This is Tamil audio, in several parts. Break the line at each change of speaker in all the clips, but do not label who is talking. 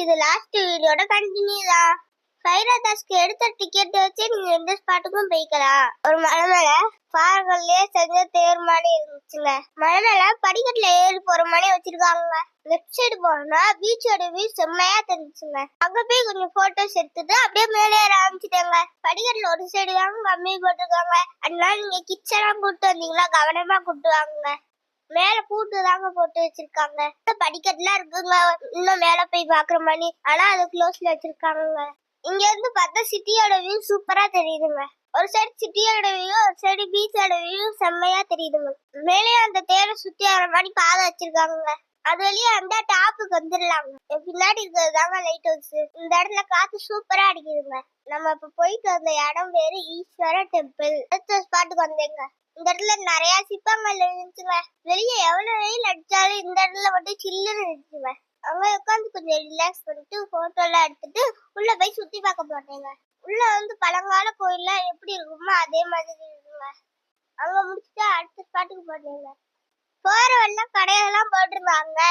இது லாஸ்ட் வீடியோட கண்டினியூ தான். சைராதாஸ்க்கு எடுத்த டிக்கெட் வச்சு நீங்க எந்த ஸ்பாட்டுக்கும் போய்க்கலாம். ஒரு மலை மேல பாறைகள்லயே செஞ்ச தேர் மாதிரி இருந்துச்சுங்க. மலை மேல படிக்கட்டுல ஏறி போற மாதிரி வச்சிருக்காங்க. லெஃப்ட் சைடு போனோம்னா பீச்சோட வியூ செம்மையா தெரிஞ்சுங்க. அங்க போய் கொஞ்சம் போட்டோஸ் எடுத்துட்டு அப்படியே மேலே ஏற ஆரம்பிச்சுட்டாங்க. படிக்கட்டுல ஒரு சைடு தான் கம்மி போட்டிருக்காங்க. அதனால நீங்க கிட்ஸ் எல்லாம் கூப்பிட்டு வந்தீங்களா கவனமா கூப்பிட்டு வாங்க. மேல பூட்டு தாங்க போட்டு வச்சிருக்காங்க. படிக்கட்டுலாம் இருக்குங்க இன்னும் மேல போய் பாக்குற மாதிரி. ஆனா அது க்ளோஸ்ல வச்சிருக்காங்க. இங்க இருந்து பார்த்தா சிட்டியோட வியூ சூப்பரா தெரியுதுங்க. ஒரு சைடு சிட்டியோட வியூ ஒரு சைடு பீச்சோட வியூ செம்மையா தெரியுதுங்க. மேலே அந்த தேரை சுத்தி வர மாதிரி பாதை வச்சிருக்காங்க. அது வழியா அந்த டாப்புக்கு வந்துடலாங்க. பின்னாடி இருக்கிறது தாங்க லைட் ஹவுஸ். இந்த இடத்துல காத்து சூப்பரா அடிக்குதுங்க. நம்ம இப்ப போயிட்டு வந்த இடம் பேரு ஈஸ்வர டெம்பிள். அடுத்த ஸ்பாட்டுக்கு வந்தேங்க. இந்த இடத்துல நிறைய சிற்பங்கள் இருந்துச்சுங்க. வெளியே எவ்வளவு வெயில் அடிச்சாலும் இந்த இடத்துல மட்டும் சில்லுன்னு இருந்துச்சுங்க. அங்க உட்காந்து கொஞ்சம் ரிலாக்ஸ் பண்ணிட்டு போட்டோ எல்லாம் எடுத்துட்டு உள்ள போய் சுத்தி பார்க்க போட்டேங்க. உள்ள வந்து பழங்கால கோயில்லாம் எப்படி இருக்குமோ அதே மாதிரி இருக்குங்க. அங்க முடிச்சுட்டு அடுத்த ஸ்பாட்டுக்கு போட்டேங்க. போற வழிலாம் கடையெல்லாம் போட்டிருந்தாங்க.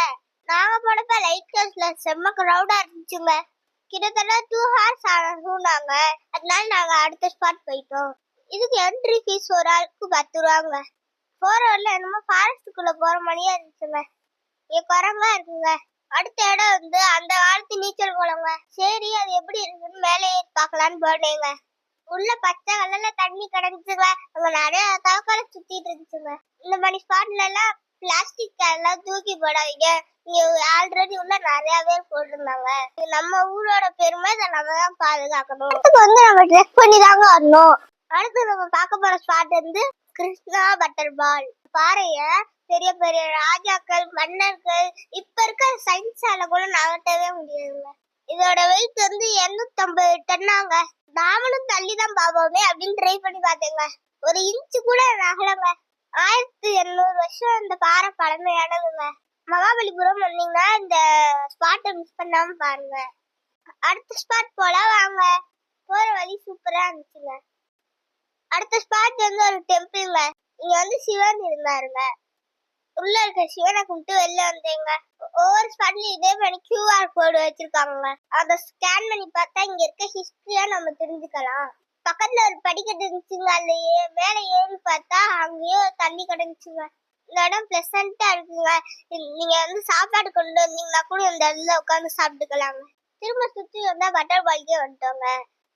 நாங்க போனப்ப லைட் ஹவுஸ்ல செம்ம கிரௌடா இருந்துச்சுங்க. கிட்டத்தட்ட 2 hours ஆனாங்க. அதனால நாங்க அடுத்த ஸ்பாட் போயிட்டோம். இதுக்கு என்ட்ரி ஃபீஸ் ஒரு ஆளுக்கு 10 ரூபாங்க. போற வழில என்னமோ ஃபாரஸ்டுக்குள்ள போற மாதிரியா இருந்துச்சுங்க. இங்க குரங்கா இருக்குங்க. அடுத்த இடம் வந்து அந்த காலத்து நீச்சல் குளங்க. சரி அது எப்படி இருக்குன்னு மேலே ஏறி பார்க்கலான்னு போனேங்க. உள்ள பச்சை கலர்ல தண்ணி கிடந்துச்சுங்க. அங்க நிறைய தவக்கால சுத்திட்டு இருந்துச்சுங்க. இந்த மாதிரி ஸ்பாட்ல எல்லாம் பிளாஸ்டிக் எல்லாம் தூக்கி போடாதீங்க. இங்க ஆல்ரெடி உள்ள நிறைய பேர் போட்டிருந்தாங்க. நம்ம ஊரோட பெருமை இதை நம்ம தான் பாதுகாக்கணும். அதுக்கு வந்து நம்ம ட்ரெஸ் பண்ணி தாங்க வரணும். அடுத்து நம்ம பார்க்க போற ஸ்பாட் வந்து கிருஷ்ணா பட்டர் பால். பாறைய பெரிய பெரிய ராஜாக்கள் மன்னர்கள் இப்ப இருக்க சயின்ஸால கூட நகர்த்தவே முடியாதுங்க. இதோட வெயிட் வந்து 250 டன்னாங்க. நாமளும் தள்ளிதான் பாப்போமே அப்படின்னு ட்ரை பண்ணி பார்த்தேங்க. ஒரு இன்ச்சு கூட நகலங்க. 1800 வருஷம் இந்த பாறை பழமையானதுங்க. மகாபலிபுரம் வந்தீங்கன்னா இந்த ஸ்பாட்டை மிஸ் பண்ணாம பாருங்க. அடுத்த ஸ்பாட் போல வாங்க. போற வழி சூப்பரா இருந்துச்சுங்க. அடுத்த ஸ்பாட் வந்து ஒரு டெம்பிள்ங்க. இங்க வந்து சிவன் இருந்தாருங்க. உள்ள இருக்க சிவனை கும்பிட்டு வெளில வந்தேங்க. ஒவ்வொரு ஸ்பாட்லயும் இதே மாதிரி QR கோடு வச்சிருக்காங்க. அதை ஸ்கேன் பண்ணி பார்த்தா இங்க இருக்க ஹிஸ்டரியா நம்ம தெரிஞ்சுக்கலாம். பக்கத்துல ஒரு படிக்கட்டு இருந்துச்சுங்க. அந்த மேல ஏறி பார்த்தா அங்கேயோ தண்ணி கிடந்துச்சுங்க. இந்த இடம் பிளசண்டா இருக்குங்க. நீங்க வந்து சாப்பாடு கொண்டு வந்தீங்கன்னா கூட இந்த இடத்துல உட்காந்து சாப்பிட்டுக்கலாங்க. திரும்ப சுத்தி வந்தா பட்டர் பால்கே வந்துட்டோங்க.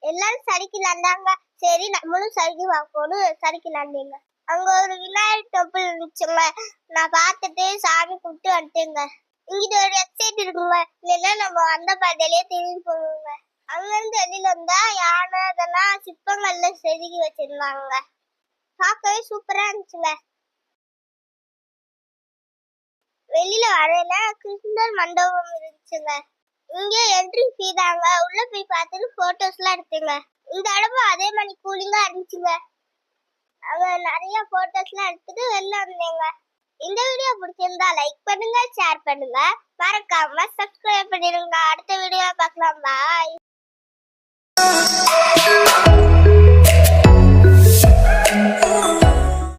எல்லாரும் சரிக்கலாண்டாங்க. சரி நம்மளும் சரிக்கு பார்க்கணும் சரிக்கலாண்டீங்க. அங்க ஒரு விநாயகர் டெம்பிள் இருந்துச்சுங்க. நான் பார்த்துட்டு சாமி கும்பிட்டு வந்துட்டேங்க. இங்கிட்ட ஒரு வெப்சைட் இருக்குங்க. இல்லைன்னா நம்ம வந்த பாதையிலேயே திரும்பி போடுவோங்க. அங்க இருந்து வெளியில வந்தா யானை அதெல்லாம் சிற்பங்கள்ல செதுக்கி வச்சிருந்தாங்க. பார்க்கவே சூப்பரா இருந்துச்சுங்க. வெளியில வரையில கிருஷ்ணர் மண்டபம் இருந்துச்சுங்க. இங்க என்ட்ரி ஃபீ தாங்க. உள்ள போய் பார்த்துட்டு போட்டோஸ் எல்லாம் எடுத்துங்க. இந்த இடமும் அதே மாதிரி கூலிங்கா இருந்துச்சுங்க. அங்க நிறைய போட்டோஸ் எல்லாம் எடுத்துட்டு வெளில வந்தேங்க. இந்த வீடியோ பிடிச்சிருந்தா லைக் பண்ணுங்க, ஷேர் பண்ணுங்க, மறக்காம சப்ஸ்கிரைப் பண்ணிடுங்க. அடுத்த வீடியோ பார்க்கலாம். பாய்.